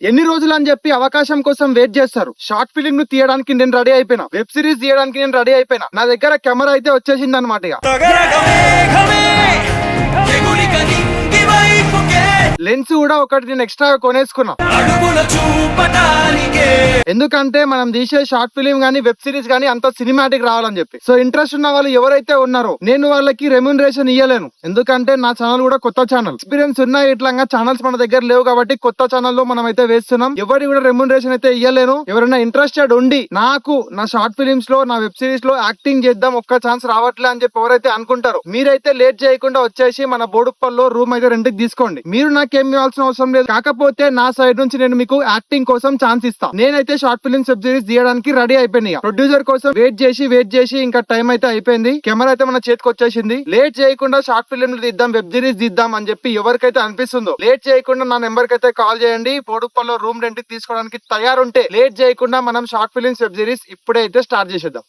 ఎన్ని రోజులు అని చెప్పి అవకాశం కోసం వెయిట్ చేస్తారు. షార్ట్ ఫిలిం ను తీయడానికి నేను రెడీ అయిపోయినా, వెబ్ సిరీస్ తీయడానికి నేను రెడీ అయిపోయినా. నా దగ్గర కెమెరా అయితే వచ్చేసింది అనమాట. లెన్స్ కూడా ఒకటి నేను ఎక్స్ట్రా కొనేసుకున్నా. ఎందుకంటే మనం తీసే షార్ట్ ఫిలిం గానీ వెబ్ సిరీస్ గానీ అంత సినిమాటిక్ రావాలని చెప్పి. సో ఇంట్రెస్ట్ ఉన్న వాళ్ళు ఎవరైతే ఉన్నారో నేను వాళ్ళకి రెమ్యూనరేషన్ ఇయ్యలేను. ఎందుకంటే నా ఛానల్ కూడా కొత్త ఛానల్, ఎక్స్పీరియన్స్ ఉన్న ఇట్లా ఛానల్స్ మన దగ్గర లేవు కాబట్టి కొత్త ఛానల్ లో మనం అయితే వేస్తున్నాం. ఎవరికి కూడా రెమ్యూనరేషన్ అయితే ఇయ్యలేను. ఎవరైనా ఇంట్రెస్టెడ్ ఉండి నాకు నా షార్ట్ ఫిలిమ్స్ లో నా వెబ్ సిరీస్ లో యాక్టింగ్ చేద్దాం, ఒక్క ఛాన్స్ రావట్లే అని చెప్పి ఎవరైతే అనుకుంటారో మీరైతే లేట్ చేయకుండా వచ్చేసి మన బోడుప్పల్లో రూమ్ అయితే రెంట్కి తీసుకోండి. మీరు నాకేం ఇవ్వాల్సిన అవసరం లేదు. కాకపోతే నా సైడ్ నుంచి నేను మీకు యాక్టింగ్ కోసం ఛాన్స్ ఇస్తాను. నేనైతే షార్ట్ ఫిలిమ్స్ వెబ్ సిరీస్ తీయడానికి రెడీ అయిపోయినాయి. ప్రొడ్యూసర్ కోసం వెయిట్ చేసి ఇంకా టైం అయితే అయిపోయింది. కెమెరా అయితే మన చేతికి వచ్చేసింది. లేట్ చేయకుండా షార్ట్ ఫిలిం తీద్దాం, వెబ్ సిరీస్ తీద్దాం అని చెప్పి ఎవరికైతే అనిపిస్తుందో లేట్ చేయకుండా నా నెంబర్ కి అయితే కాల్ చేయండి. బోడుప్పల్లో రూమ్ రెంట్ తీసుకోవడానికి తయారుంటే లేట్ చేయకుండా మనం షార్ట్ ఫిలిమ్స్ వెబ్ సిరీస్ ఇప్పుడే అయితే స్టార్ట్ చేసేద్దాం.